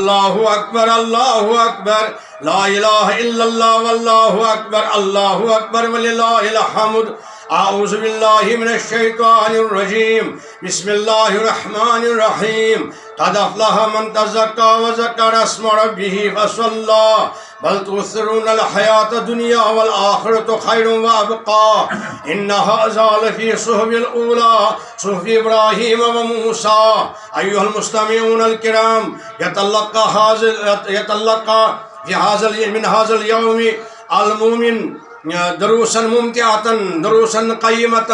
আল্লাহু আকবার, আল্লাহু আকবার, লা ইলাহা ইল্লাল্লাহ, আল্লাহু আকবার, আল্লাহু আকবার, ওয়ালিল্লাহিল হামদ। আউযু বিল্লাহি মিনাশ শাইতানির রাজীম। বিসমিল্লাহির রহমানির রহিম। قد أفلح من تزكى وذكر اسم ربه فصلى بل تؤثرون الحياة الدنيا والآخرة خير وأبقى إن هذا لفي صحف الأولى صحف إبراهيم وموسى. أيها المستمعون الكرام، يتلقى من هذا اليوم المؤمن دروسا ممتعة، دروسا قيمة،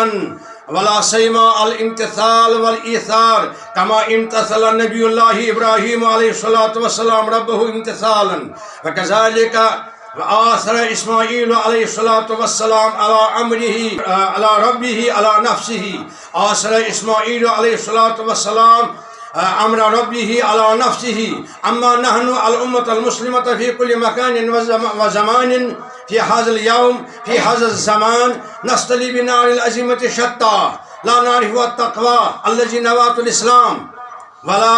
ولا سيما الامتثال والإيثار كما امتثل النبي الله إبراهيم عليه الصلاة والسلام ربه امتثالا، وكذلك آثر إسماعيل عليه الصلاة والسلام على أمره على ربه على نفسه. آثر إسماعيل عليه الصلاة والسلام أمر ربه على نفسه. أما نحن الأمة المسلمة في كل مكان وزمان في هذا اليوم في هذا الزمان نصطلي بنار العزيمة شتى، لا نعرف التقوى الذي نوات الإسلام ولا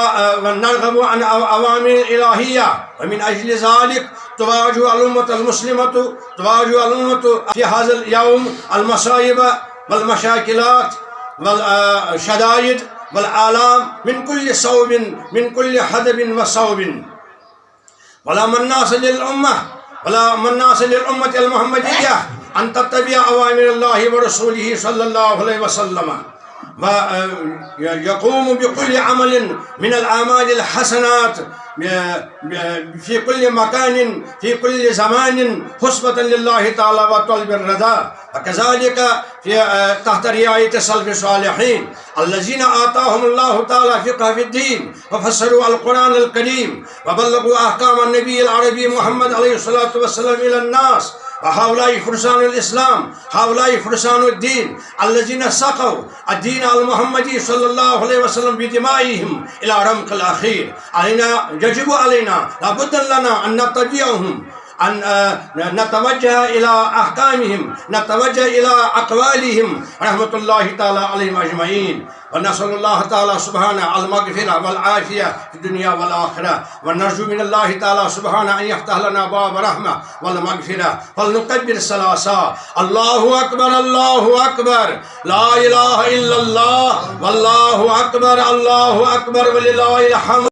نرغب عن أوامر الإلهية. ومن أجل ذلك تواجه الأمة المسلمة في هذا اليوم المصائب والمشاكلات والشدائد والآلام من كل صوب، من كل حدب وصوب. ولا من الناس للأمة المحمدية أن تتبع أوامر الله ورسوله صلى الله عليه وسلم، ويقوم بكل عمل من الأعمال الحسنات في كل مكان في كل زمان حسبة لله تعالى وطلب الرضا. وكذلك تحت رعاية السلف الصالحين الذين آتاهم الله تعالى فقه في الدين وفسروا القرآن الكريم وبلغوا أحكام النبي العربي محمد عليه الصلاة والسلام إلى الناس. وهؤلاء فرسان الإسلام، هؤلاء فرسان الدين الذين سقوا الدين المحمدي صلى الله عليه وسلم بدمائهم إلى رمق الأخير. يجب علينا لابد لنا أن نتبعهم، أن نتوجه إلى أحكامهم، نتوجه إلى أقوالهم رحمة الله تعالى عليهم أجمعين. ونسأل الله تعالى سبحانه المغفرة والعافية في الدنيا والآخرة، ونرجو من الله تعالى سبحانه أن يفتح لنا باب رحمة والمغفرة. فلنكبر ثلاثة: الله أكبر، الله أكبر، لا إله إلا الله، والله أكبر، الله أكبر، ولله الحمد.